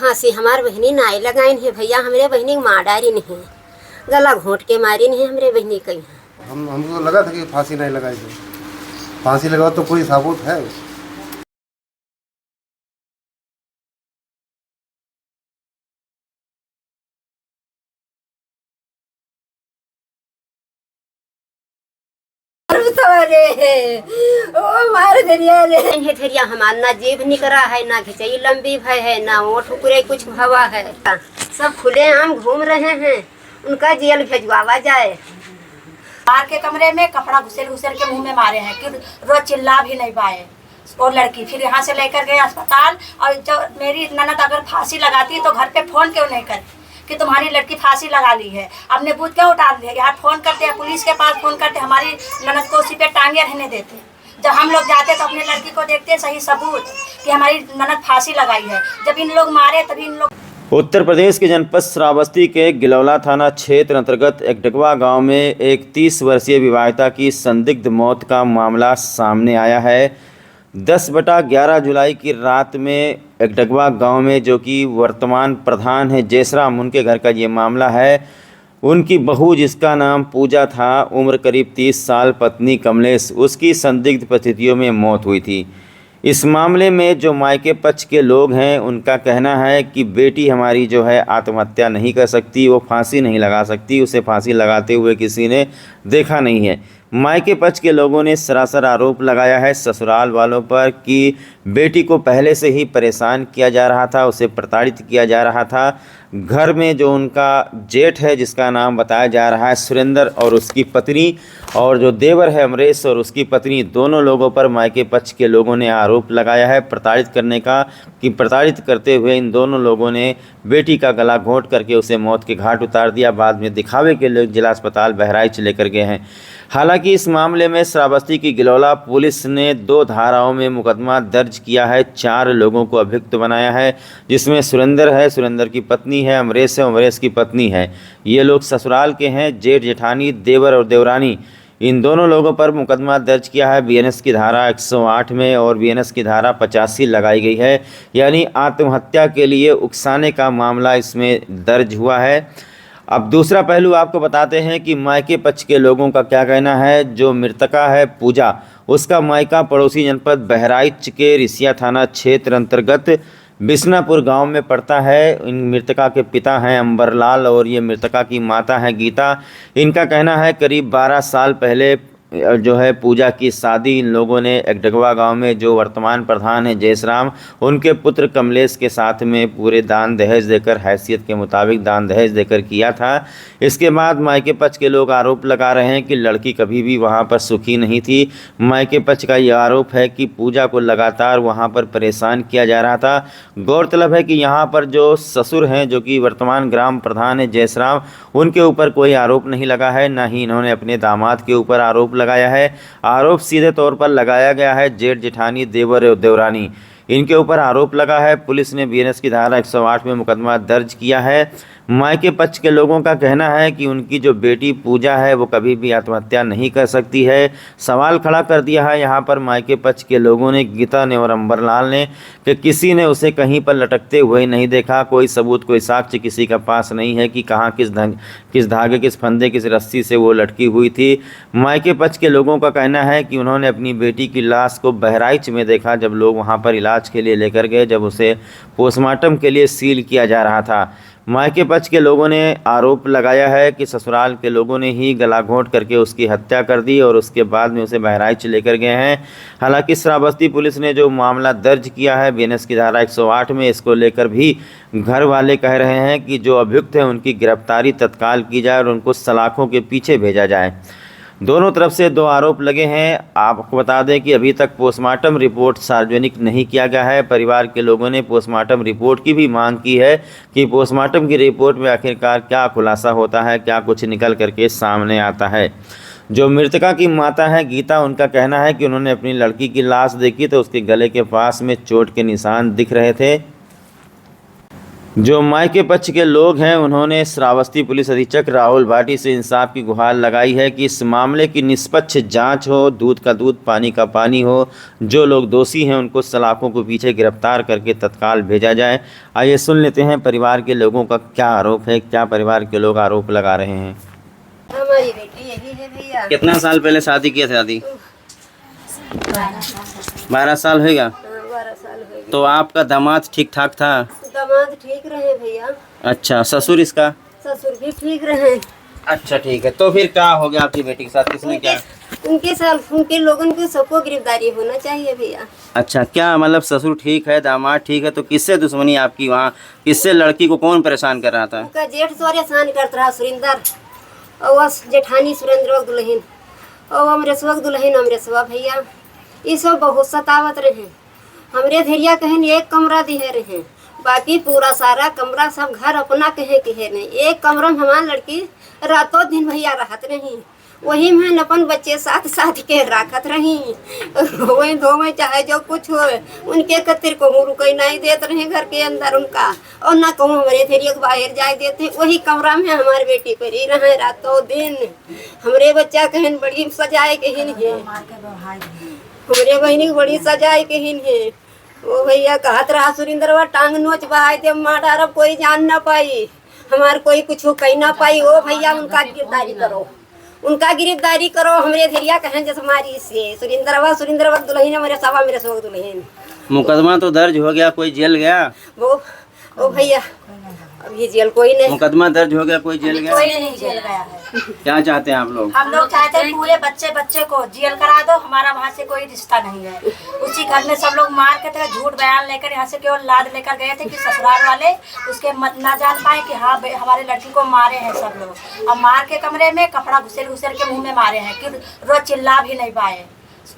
फांसी हमार बहनी नाई लगाइन है भैया, हमरे बहनी मार डारी नहीं, गला घोंट के मारी नहीं हमरे बहनी कहीं। हमको लगा था कि फांसी नहीं लगाई थी। फांसी लगाओ तो कोई सबूत है? धरिया हमार ना जेब निकरा है, ना घिचई लंबी भय है, ना ओठ उकरे कुछ भवा है। सब खुले आम घूम रहे हैं, उनका जेल भेजवावा जाए। बाहर के कमरे में कपड़ा घुसेल घुसेल के मुंह में मारे हैं कि रोज चिल्ला भी नहीं पाए। और लड़की फिर यहाँ से लेकर गए अस्पताल। और जो मेरी ननद अगर फांसी लगाती है तो घर पे फोन क्यों नहीं करती कि तुम्हारी लड़की फांसी लगा ली है? अपने बूथ क्यों उतार दिया? यहाँ फोन करते हैं, पुलिस के पास फोन करते, हमारी ननद को उसी पे टांगे रहने देते। जब हम लोग जाते तो अपनी लड़की को देखते सही सबूत कि हमारी ननद फांसी लगाई है। जब इन लोग मारे तभी इन लोग। उत्तर प्रदेश के जनपद श्रावस्ती के गिलौला थाना क्षेत्र अंतर्गत एकडगवा गांव में एक 30 वर्षीय विवाहिता की संदिग्ध मौत का मामला सामने आया है। 10/11 जुलाई की रात में एकडगवा गांव में, जो कि वर्तमान प्रधान है जयसराम, उनके घर का ये मामला है। उनकी बहू, जिसका नाम पूजा था, उम्र करीब 30 साल, पत्नी कमलेश, उसकी संदिग्ध परिस्थितियों में मौत हुई थी। इस मामले में जो मायके पक्ष के लोग हैं, उनका कहना है कि बेटी हमारी जो है आत्महत्या नहीं कर सकती, वो फांसी नहीं लगा सकती, उसे फांसी लगाते हुए किसी ने देखा नहीं है। मायके पक्ष के लोगों ने सरासर आरोप लगाया है ससुराल वालों पर कि बेटी को पहले से ही परेशान किया जा रहा था, उसे प्रताड़ित किया जा रहा था। घर में जो उनका जेठ है, जिसका नाम बताया जा रहा है सुरेंद्र, और उसकी पत्नी, और जो देवर है अमरेश और उसकी पत्नी, दोनों लोगों पर मायके पक्ष के लोगों ने आरोप लगाया है प्रताड़ित करने का, कि प्रताड़ित करते हुए इन दोनों लोगों ने बेटी का गला घोंट करके उसे मौत के घाट उतार दिया। बाद में दिखावे के लिए जिला अस्पताल बहराइच लेकर गए हैं। हालांकि इस मामले में श्रावस्ती की गिलौला पुलिस ने 2 धाराओं में मुकदमा दर्ज किया है। 4 लोगों को अभियुक्त बनाया है, जिसमें सुरेंद्र है, सुरेंद्र की पत्नी है, अमरेश है, अमरेश की पत्नी है। ये लोग ससुराल के हैं, जेठ जेठानी, देवर और देवरानी। इन दोनों लोगों पर मुकदमा दर्ज किया है। बीएनएस की धारा 108 में और बीएनएस की धारा 85 लगाई गई है, यानी आत्महत्या के लिए उकसाने का मामला इसमें दर्ज हुआ है। अब दूसरा पहलू आपको बताते हैं कि मायके पक्ष के लोगों का क्या कहना है। जो मृतका है पूजा, उसका मायका पड़ोसी जनपद बहराइच के रिसिया थाना क्षेत्र अंतर्गत बिसनापुर गांव में पड़ता है। इन मृतका के पिता हैं अंबरलाल और ये मृतका की माता है गीता। इनका कहना है करीब 12 साल पहले जो है पूजा की शादी इन लोगों ने एकडगवा गांव में, जो वर्तमान प्रधान है जयसराम, उनके पुत्र कमलेश के साथ में पूरे दान दहेज देकर, हैसियत के मुताबिक दान दहेज देकर किया था। इसके बाद मायके पक्ष के लोग आरोप लगा रहे हैं कि लड़की कभी भी वहां पर सुखी नहीं थी। मायके पक्ष का यह आरोप है कि पूजा को लगातार वहां पर परेशान किया जा रहा था। गौरतलब है कि यहाँ पर जो ससुर हैं, जो कि वर्तमान ग्राम प्रधान है जयसराम, उनके ऊपर कोई आरोप नहीं लगा है, ना ही इन्होंने अपने दामाद के ऊपर आरोप लगाया है। आरोप सीधे तौर पर लगाया गया है जेठ जेठानी, देवर और देवरानी, इनके ऊपर आरोप लगा है। पुलिस ने बीएनएस की धारा 108 में मुकदमा दर्ज किया है। मायके पक्ष के लोगों का कहना है कि उनकी जो बेटी पूजा है वो कभी भी आत्महत्या नहीं कर सकती है। सवाल खड़ा कर दिया है यहाँ पर मायके पक्ष के लोगों ने, गीता ने और अंबरलाल ने, कि किसी ने उसे कहीं पर लटकते हुए नहीं देखा। कोई सबूत, कोई साक्ष्य किसी का पास नहीं है कि कहाँ किस धागे, किस फंदे, किस रस्सी से वो लटकी हुई थी। मायके पक्ष के लोगों का कहना है कि उन्होंने अपनी बेटी की लाश को बहराइच में देखा, जब लोग वहाँ पर इलाज के लिए लेकर गए, जब उसे पोस्टमार्टम के लिए सील किया जा रहा था। मायके पक्ष के लोगों ने आरोप लगाया है कि ससुराल के लोगों ने ही गला घोंट करके उसकी हत्या कर दी और उसके बाद में उसे बहराइच लेकर गए हैं। हालांकि श्रावस्ती पुलिस ने जो मामला दर्ज किया है बीएनएस की धारा 108 में, इसको लेकर भी घर वाले कह रहे हैं कि जो अभियुक्त हैं उनकी गिरफ्तारी तत्काल की जाए और उनको सलाखों के पीछे भेजा जाए। दोनों तरफ से 2 आरोप लगे हैं। आपको बता दें कि अभी तक पोस्टमार्टम रिपोर्ट सार्वजनिक नहीं किया गया है। परिवार के लोगों ने पोस्टमार्टम रिपोर्ट की भी मांग की है कि पोस्टमार्टम की रिपोर्ट में आखिरकार क्या खुलासा होता है, क्या कुछ निकल करके सामने आता है। जो मृतका की माता है गीता, उनका कहना है कि उन्होंने अपनी लड़की की लाश देखी तो उसके गले के पास में चोट के निशान दिख रहे थे। जो मायके पक्ष के लोग हैं उन्होंने श्रावस्ती पुलिस अधीक्षक राहुल भाटी से इंसाफ की गुहार लगाई है कि इस मामले की निष्पक्ष जांच हो, दूध का दूध पानी का पानी हो। जो लोग दोषी हैं उनको सलाखों के पीछे गिरफ्तार करके तत्काल भेजा जाए। आइए सुन लेते हैं परिवार के लोगों का क्या आरोप है, क्या परिवार के लोग आरोप लगा रहे हैं। हमारी बेटी यही है भैया। कितना साल पहले शादी किया था? शादी 12 साल होगा। 12 साल हो गए। तो आपका दामाद ठीक ठाक था? दामाद ठीक रहे भैया। अच्छा, ससुर इसका? ससुर भी ठीक रहे। अच्छा ठीक है। तो फिर क्या हो गया आपकी बेटी के साथ? किसने क्या? उनके साथ उनके लोगों को सबको गिरफ्तारी होना चाहिए भैया। अच्छा, क्या मतलब ससुर ठीक है, दामाद ठीक है, तो किससे दुश्मनी आपकी वहाँ? किससे? लड़की को कौन परेशान कर रहा था? उनका जेठ परेशान करता रहा सुरेंद्र, और वह जेठानी सुरेंद्र दुल्हन, और अमरेशवा दुल्हन अमरेशवा भैया। ये सब बहुत सतावत रहे। हमरे धैर्या कहन एक कमरा दिए रहे, बाकी पूरा सारा कमरा सब घर अपना कहे नहीं। एक कमरा में हमारी लड़की रातों दिन भैया रहत रही, वही में अपन बच्चे साथ साथ के राखत रही। वही दो में चाहे जो कुछ हो, उनके कतिर कहूँ रुकई नहीं देते रहे घर के अंदर उनका, और ना कहूँ हमारे धैर्य बाहर जाए देते। वही कमरा में हमारी बेटी पर ही रहे रातों दिन। हमरे बच्चा कहन बड़ी सजाए कहीन है, हमारे बहनी को बड़ी सजाए कहीन है। वो भैया कहत रहा सुरेंद्रवा टांग नोच बहाय दे मार डारब, कोई जान ना पाई, हमार कोई कुछ कही ना पाई। ओ भैया उनका गिरफ्तारी करो, उनका गिरफ्तारी करो। हमरे धैर्या कहें जैसे हमारी से सुरेंद्रवा दुल्हन मेरे सवा मेरे सवा दुल्हन। मुकदमा तो दर्ज हो गया, कोई जेल गया? वो भैया अभी जेल कोई नहीं। मुकदमा दर्ज हो गया, कोई जेल गया? कोई नहीं जेल गया है। क्या चाहते हैं आप लोग? हम लोग चाहते हैं पूरे बच्चे को जेल करा दो। हमारा वहाँ से कोई रिश्ता नहीं है। उसी घर में सब लोग मार के थे, झूठ बयान लेकर यहाँ से केवल लाद लेकर गए थे कि ससुराल वाले उसके ना जान पाए कि हाँ हमारे लड़की को मारे हैं सब लोग। और मार के कमरे में कपड़ा घुसेर के मुँह में मारे हैं कि रोज चिल्ला भी नहीं पाए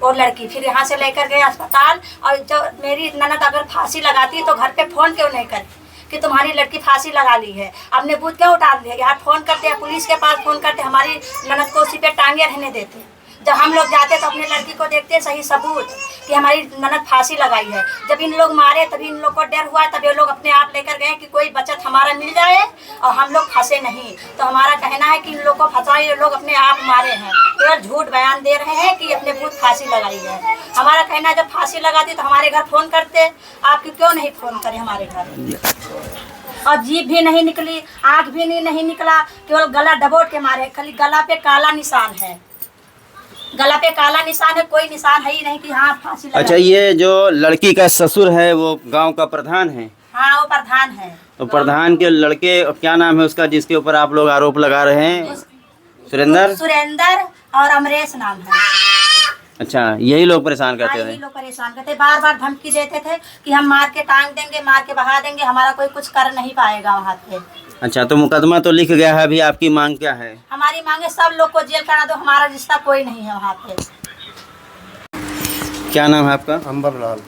और लड़की। फिर यहाँ से लेकर गए अस्पताल, और जो मेरी ननद अगर फांसी लगाती है तो घर पे फोन क्यों नहीं करती कि तुम्हारी लड़की फांसी लगा ली है? अपने बूथ क्यों उतार दिया? यहाँ फोन करते हैं, पुलिस के पास फोन करते, हमारी ननद को उसी पे टांगे रहने देते। जब हम लोग जाते तो अपने लड़की को देखते सही सबूत कि हमारी ननद फांसी लगाई है। जब इन लोग मारे तभी इन लोग को डर हुआ, तब ये लोग अपने आप लेकर गए कि कोई बचत हमारा मिल जाए और हम लोग फंसे नहीं। तो हमारा कहना है कि इन लोग को फंसाए, ये लोग अपने आप मारे हैं, केवल झूठ बयान दे रहे हैं कि अपने खुद फांसी लगाई है। हमारा कहना है जब फांसी लगाती तो हमारे घर फोन करते, आपकी क्यों नहीं फोन करे हमारे घर? और जीभ भी नहीं निकली, आँख भी नहीं निकला, केवल गला डबोट के मारे। खाली गला पे काला निशान है, गला पे काला निशान है, कोई निशान है ही नहीं कि हाँ फांसी लगा। अच्छा, ये जो लड़की का ससुर है वो गांव का प्रधान है? हाँ वो प्रधान है। तो प्रधान के लड़के क्या नाम है उसका जिसके ऊपर आप लोग आरोप लगा रहे हैं? सुरेंद्र और अमरेश नाम है। अच्छा, यही लोग परेशान करते यही थे? लोग परेशान करते, बार बार धमकी देते थे कि हम मार के टांग देंगे, मार के बहा देंगे, हमारा कोई कुछ कर नहीं पाएगा वहाँ पे। अच्छा, तो मुकदमा तो लिख गया है, अभी आपकी मांग क्या है? हमारी मांगे सब लोग को जेल करा दो, हमारा रिश्ता कोई नहीं है वहाँ पे। क्या नाम है आपका? अंबरलाल।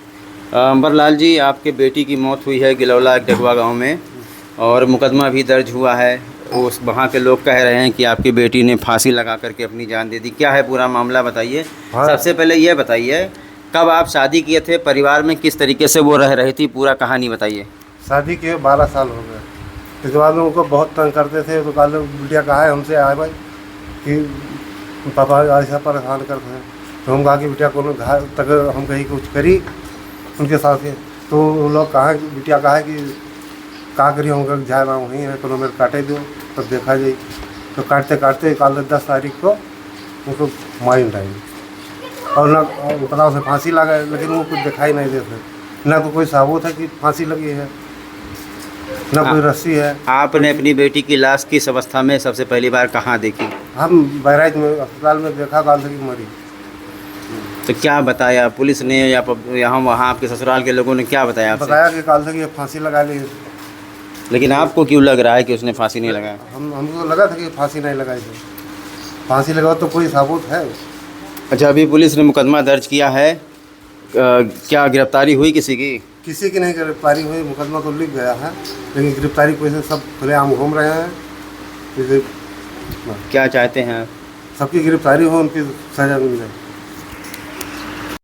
अंबरलाल जी, आपके बेटी की मौत हुई है गिलौला डगवा गांव में, और मुकदमा भी दर्ज हुआ है। उस वहाँ के लोग कह रहे हैं कि आपकी बेटी ने फांसी लगा करके अपनी जान दे दी। क्या है पूरा मामला बताइए। हाँ। सबसे पहले ये बताइए, कब आप शादी किए थे, परिवार में किस तरीके से वो रह रही थी, पूरा कहानी बताइए। शादी के 12 साल हो गए। इसके बाद में उनको बहुत तंग करते थे। तो कल बिटिया कहा है हमसे आए भाई कि पापा ऐसा परेशान करते हैं। तो हम कहा कि बिटिया को घर तक हम कहीं कुछ करी उनके साथ के। तो वो लोग कहा कि बिटिया कहा कि का करी हम जाए ना वहीं है, तो मेरे काटे दो तब देखा जाए। तो काटते काटते कल 10 तारीख को उनको मारी उठाई और ना पता उसे फांसी लगा, लेकिन वो कुछ दिखाई नहीं देते। ना तो कोई सबूत है कि फांसी लगी है, ना कोई रस्सी है। आपने अपनी बेटी की लाश किस अवस्था में सबसे पहली बार कहाँ देखी? हम बहराइच में अस्पताल में देखा, काल से मरी। तो क्या बताया पुलिस ने या यहाँ वहाँ आपके ससुराल के लोगों ने क्या बताया आपसे? बताया कि काल से फांसी लगा ली। लेकिन आपको क्यों लग रहा है कि उसने फांसी नहीं लगाया? हमको लगा था कि फांसी नहीं लगाई थी। फांसी लगाओ तो कोई सबूत है। अच्छा, अभी पुलिस ने मुकदमा दर्ज किया है, क्या गिरफ्तारी हुई किसी की? किसी की नहीं गिरफ्तारी हुई। मुकदमा तो लिख गया है, लेकिन गिरफ्तारी कोई से सब खुलेआम घूम रहे हैं। क्या चाहते हैं? सबकी गिरफ्तारी हो, उनकी सजा मिल जाए।